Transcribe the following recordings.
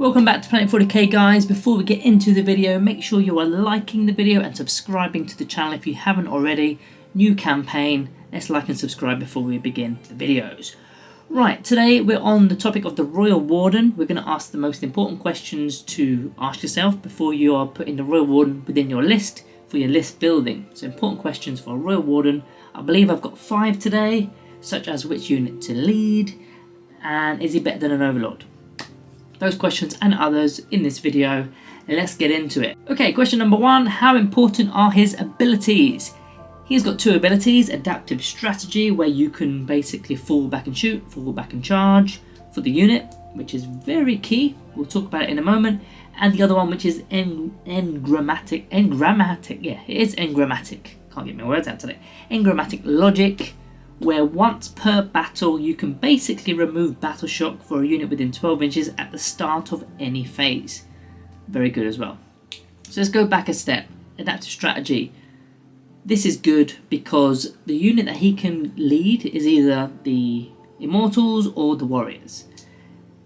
Welcome back to Planet 40k guys. Before we get into the video, make sure you are liking the video and subscribing to the channel if you haven't already. New campaign, let's like and subscribe before we begin the videos. Right, today we're on the topic of the Royal Warden. We're going to ask the most important questions to ask yourself before you are putting the Royal Warden within your list for your list building. So important questions for a Royal Warden. I believe I've got 5 today, such as which unit to lead and is he better than an Overlord? Those questions and others in this video. Let's get into it. Okay, question number 1. How important are his abilities? He's got 2 abilities. Adaptive strategy, where you can basically fall back and shoot, fall back and charge for the unit, which is very key. We'll talk about it in a moment. And the other one, which is engrammatic. Yeah, it is engrammatic. Can't get my words out today. Engrammatic logic, where once per battle you can basically remove battle shock for a unit within 12 inches at the start of any phase. Very good as well. So let's go back a step. Adaptive strategy. This is good because the unit that he can lead is either the Immortals or the Warriors.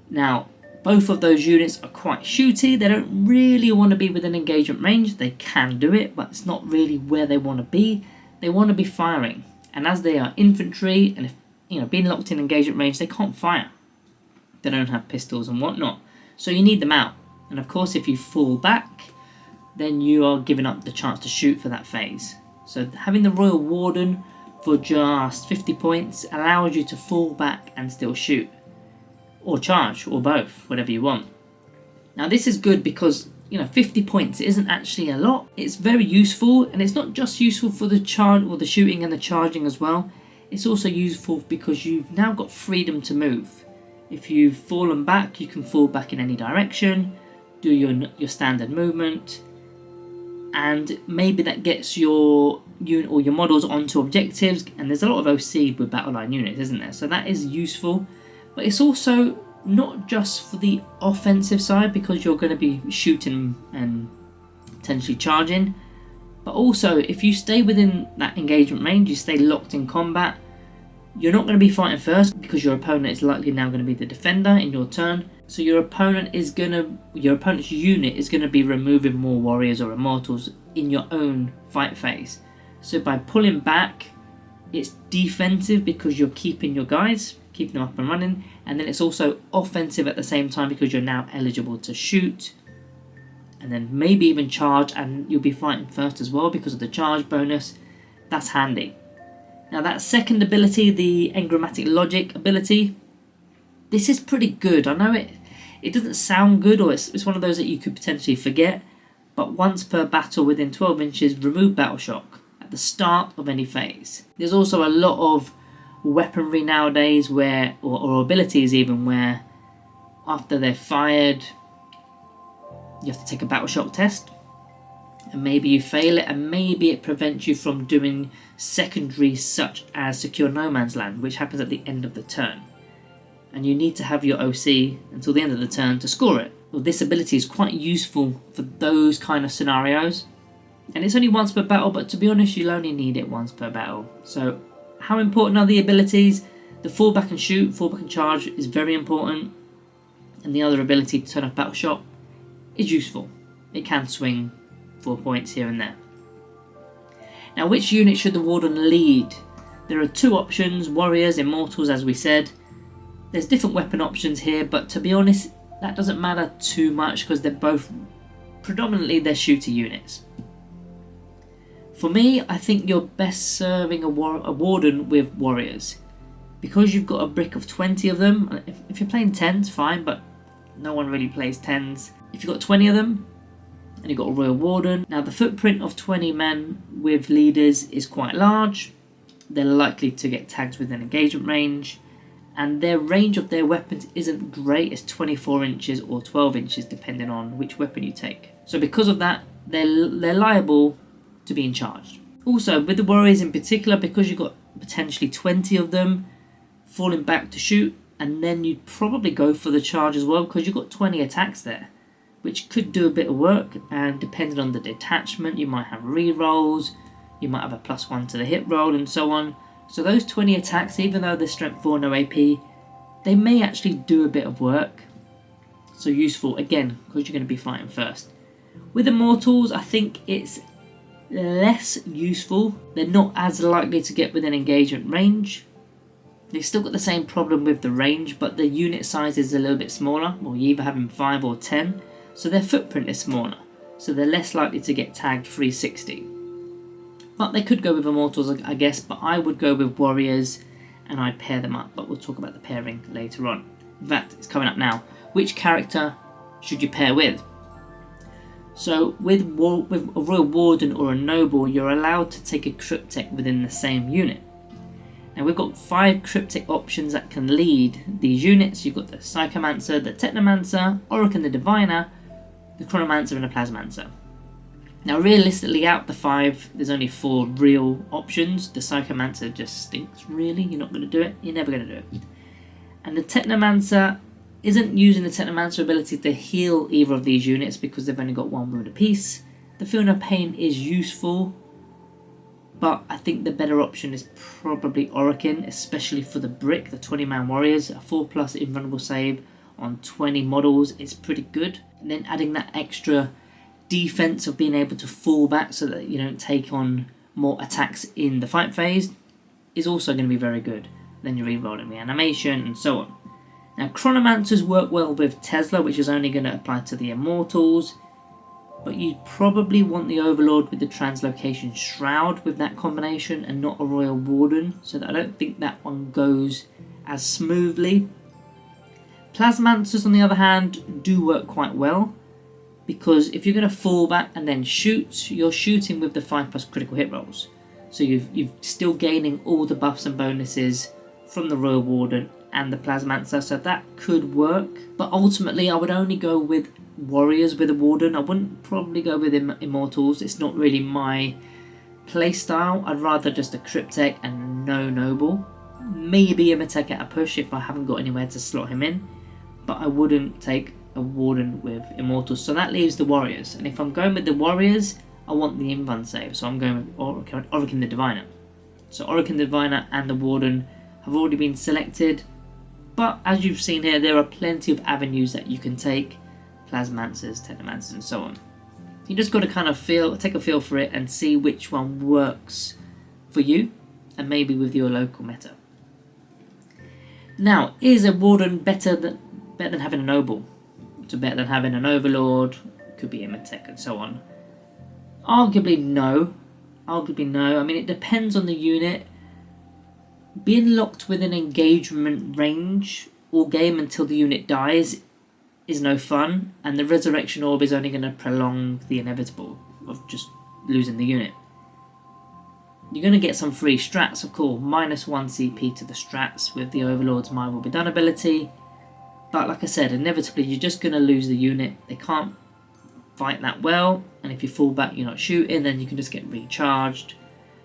Now, both of those units are quite shooty. They don't really want to be within engagement range. They can do it, but it's not really where they want to be. They want to be firing. And as they are infantry, and if being locked in engagement range, they can't fire. They don't have pistols and whatnot. So you need them out. And of course, if you fall back, then you are giving up the chance to shoot for that phase. So having the Royal Warden for just 50 points allows you to fall back and still shoot. Or charge, or both, whatever you want. Now this is good because 50 points isn't actually a lot. It's very useful, and it's not just useful for the charge or the shooting and the charging as well. It's also useful because you've now got freedom to move. If you've fallen back, you can fall back in any direction, do your standard movement, and maybe that gets your unit or your models onto objectives. And there's a lot of OC with battle line units, isn't there? So that is useful, but it's also not just for the offensive side because you're going to be shooting and potentially charging, but also if you stay within that engagement range, you stay locked in combat, you're not going to be fighting first because your opponent is likely now going to be the defender in your turn. So your opponent's unit is going to be removing more warriors or immortals in your own fight phase. So by pulling back, it's defensive because you're keeping your guys, keeping them up and running, and then it's also offensive at the same time because you're now eligible to shoot and then maybe even charge, and you'll be fighting first as well because of the charge bonus. That's handy. Now that second ability, the engrammatic logic ability, this is pretty good. I know it doesn't sound good, or it's one of those that you could potentially forget, but once per battle within 12 inches, remove battle shock at the start of any phase. There's also a lot of weaponry nowadays where, or abilities even, where after they're fired you have to take a battle shock test, and maybe you fail it, and maybe it prevents you from doing secondaries such as secure no man's land, which happens at the end of the turn, and you need to have your OC until the end of the turn to score it. Well, this ability is quite useful for those kind of scenarios, and it's only once per battle, but to be honest, you'll only need it once per battle. So how important are the abilities? The fall back and shoot, fall back and charge is very important, and the other ability to turn off battle shock is useful. It can swing 4 points here and there. Now, which unit should the Warden lead? There are 2 options, Warriors, Immortals, as we said. There's different weapon options here, but to be honest, that doesn't matter too much because they're both predominantly they're shooter units. For me, I think you're best serving a Warden with Warriors because you've got a brick of 20 of them. If you're playing 10s, fine, but no one really plays 10s. If you've got 20 of them and you've got a Royal Warden, now the footprint of 20 men with leaders is quite large. They're likely to get tagged within engagement range, and their range of their weapons isn't great. It's 24 inches or 12 inches depending on which weapon you take. So because of that, they're liable to being charged. Also, with the Warriors in particular, because you've got potentially 20 of them falling back to shoot, and then you'd probably go for the charge as well because you've got 20 attacks there, which could do a bit of work, and depending on the detachment, you might have re-rolls, you might have a +1 to the hit roll and so on. So those 20 attacks, even though they're strength 4, no AP, they may actually do a bit of work. So useful again because you're going to be fighting first. With Immortals, I think it's less useful. They're not as likely to get within engagement range. They've still got the same problem with the range, but the unit size is a little bit smaller. Well, you either have them 5 or 10, so their footprint is smaller. So they're less likely to get tagged 360. But they could go with Immortals, I guess, but I would go with Warriors and I'd pair them up, but we'll talk about the pairing later on. In fact, it's coming up now. Which character should you pair with? So with a Royal Warden or a Noble, you're allowed to take a Cryptek within the same unit. Now we've got 5 Cryptek options that can lead these units. You've got the Psychomancer, the Technomancer, Orokin the Diviner, the Chronomancer and the Plasmancer. Now realistically, out of the 5, there's only 4 real options. The Psychomancer just stinks, really. You're not going to do it. You're never going to do it. And the Technomancer isn't using the Technomancer ability to heal either of these units because they've only got 1 wound apiece. The Feel No Pain is useful, but I think the better option is probably Orokin, especially for the Brick, the 20-man warriors. A 4+ invulnerable save on 20 models is pretty good. And then adding that extra defense of being able to fall back so that you don't take on more attacks in the fight phase is also going to be very good. Then you're rerolling reanimation and so on. Now Chronomancers work well with Tesla, which is only going to apply to the Immortals, but you'd probably want the Overlord with the Translocation Shroud with that combination and not a Royal Warden, so that I don't think that one goes as smoothly. Plasmancers on the other hand do work quite well, because if you're going to fall back and then shoot, you're shooting with the 5+ critical hit rolls. So you're still gaining all the buffs and bonuses from the Royal Warden and the Plasmancer, so that could work. But ultimately I would only go with Warriors with a Warden. I wouldn't probably go with Immortals. It's not really my playstyle. I'd rather just a Cryptek and no Noble. Maybe Immortek at a push if I haven't got anywhere to slot him in. But I wouldn't take a Warden with Immortals. So that leaves the Warriors. And if I'm going with the Warriors, I want the Invuln save. So I'm going with Orokin the Diviner. So Orokin the Diviner and the Warden have already been selected. But as you've seen here, there are plenty of avenues that you can take. Plasmancers, Technomancers and so on. You just got to kind of take a feel for it and see which one works for you. And maybe with your local meta. Now, is a Warden better than having a Noble? So better than having an Overlord, could be Immortek and so on. Arguably no. Arguably no. I mean, it depends on the unit. Being locked within engagement range all game until the unit dies is no fun, and the Resurrection Orb is only going to prolong the inevitable of just losing the unit. You're going to get some free strats, of course, -1 CP to the strats with the Overlord's My Will Be Done ability. But like I said, inevitably you're just going to lose the unit. They can't fight that well, and if you fall back you're not shooting, then you can just get recharged.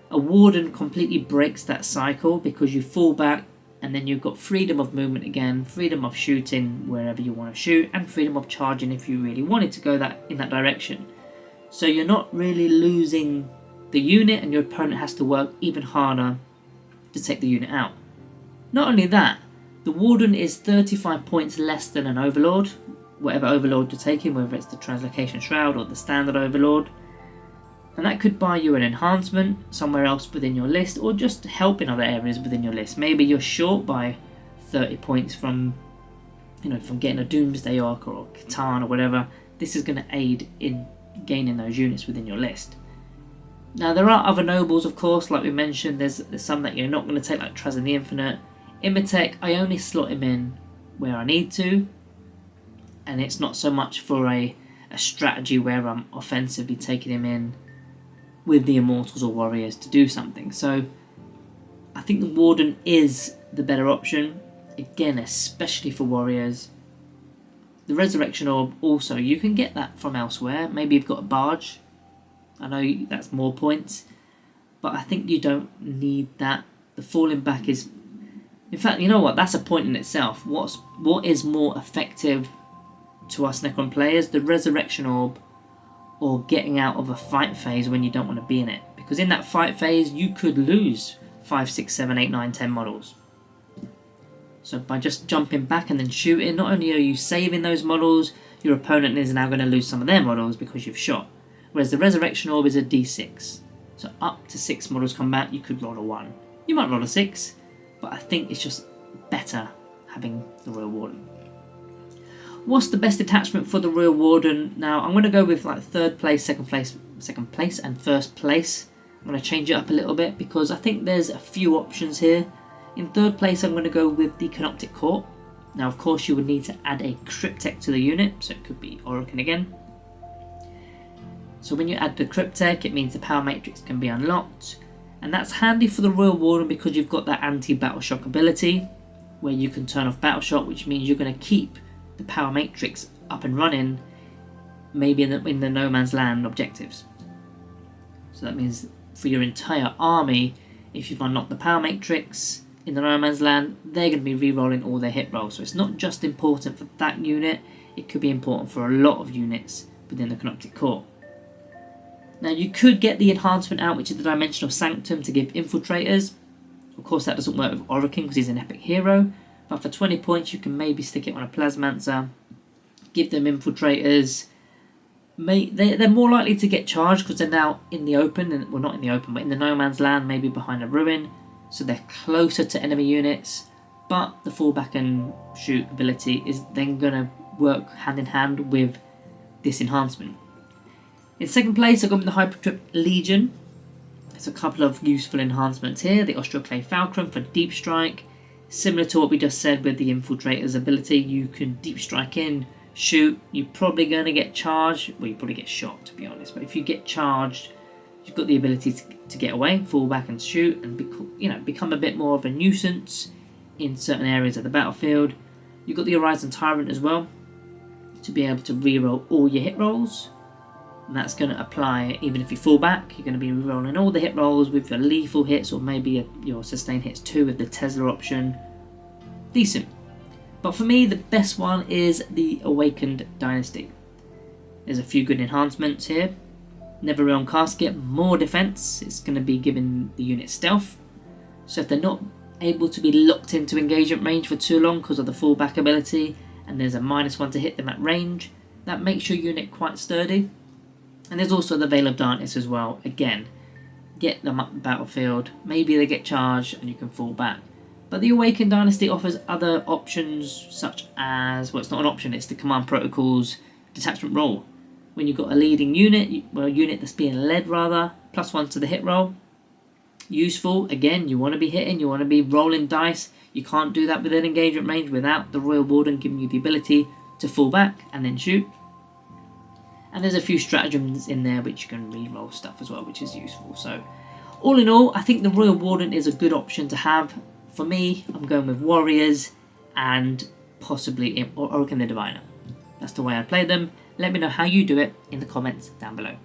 A Warden completely breaks that cycle because you fall back and then you've got freedom of movement again, freedom of shooting wherever you want to shoot, and freedom of charging if you really wanted to go in that direction. So you're not really losing the unit, and your opponent has to work even harder to take the unit out. Not only that, the Warden is 35 points less than an Overlord, whatever Overlord you're taking, whether it's the Translocation Shroud or the standard Overlord. And that could buy you an enhancement somewhere else within your list, or just help in other areas within your list. Maybe you're short by 30 points from getting a Doomsday Arc or Catan or whatever. This is going to aid in gaining those units within your list. Now there are other nobles, of course, like we mentioned. There's some that you're not going to take, like Traz and the Infinite. Immortek, I only slot him in where I need to, and it's not so much for a strategy where I'm offensively taking him in with the Immortals or Warriors to do something. So I think the Warden is the better option, again, especially for Warriors. The Resurrection Orb also, you can get that from elsewhere. Maybe you've got a Barge. I know that's more points, but I think you don't need that. The falling back is, in fact, you know what, that's a point in itself. What is more effective to us Necron players, the Resurrection Orb or getting out of a fight phase when you don't want to be in it? Because in that fight phase you could lose 5, 6, 7, 8, 9, 10 models. So by just jumping back and then shooting, not only are you saving those models, your opponent is now going to lose some of their models because you've shot. Whereas the Resurrection Orb is a d6. So up to 6 models come back, you could roll a 1. You might roll a 6, but I think it's just better having the Royal Warden. What's the best attachment for the Royal Warden? Now I'm going to go with like 3rd place, 2nd place, and 1st place. I'm going to change it up a little bit because I think there's a few options here. In 3rd place I'm going to go with the Canoptic Court. Now of course you would need to add a Cryptek to the unit, so it could be Orokin again. So when you add the Cryptek, it means the Power Matrix can be unlocked. And that's handy for the Royal Warden because you've got that anti-battle shock ability where you can turn off battle shock, which means you're going to keep the Power Matrix up and running, maybe in the No Man's Land objectives. So that means for your entire army, if you've unlocked the Power Matrix in the No Man's Land, they're going to be re-rolling all their hit rolls. So it's not just important for that unit, it could be important for a lot of units within the Canoptic Court. Now you could get the enhancement out, which is the Dimensional Sanctum, to give infiltrators. Of course that doesn't work with Orokin because he's an epic hero, but for 20 points you can maybe stick it on a Plasmancer, give them infiltrators. They're more likely to get charged because they're now in the open, well not in the open, but in the No Man's Land, maybe behind a ruin, so they're closer to enemy units, but the fallback and shoot ability is then going to work hand in hand with this enhancement. In 2nd place I've got the Hypertrip Legion. There's a couple of useful enhancements here. The Austroclave Falcon for Deep Strike. Similar to what we just said with the Infiltrator's ability, you can Deep Strike in, shoot, you're probably going to get charged, well you probably get shot to be honest, but if you get charged, you've got the ability to get away, fall back and shoot, and become a bit more of a nuisance in certain areas of the battlefield. You've got the Horizon Tyrant as well, to be able to reroll all your hit rolls. And that's going to apply even if you fall back. You're going to be rolling all the hit rolls with your lethal hits, or maybe your sustained hits too with the Tesla option. Decent. But for me the best one is the Awakened Dynasty. There's a few good enhancements here. Never Realm Casket, more defense. It's going to be giving the unit stealth. So if they're not able to be locked into engagement range for too long because of the fallback ability, and there's a -1 to hit them at range, that makes your unit quite sturdy. And there's also the Veil of Darkness as well. Again, get them up the battlefield. Maybe they get charged and you can fall back. But the Awakened Dynasty offers other options such as, well it's not an option, it's the Command Protocol's Detachment Roll. When you've got a leading unit, well a unit that's being led rather, +1 to the hit roll. Useful, again you want to be hitting, you want to be rolling dice. You can't do that within engagement range without the Royal Warden giving you the ability to fall back and then shoot. And there's a few stratagems in there which you can re-roll stuff as well, which is useful. So all in all, I think the Royal Warden is a good option to have. For me, I'm going with Warriors and possibly Orokin the Diviner. That's the way I play them. Let me know how you do it in the comments down below.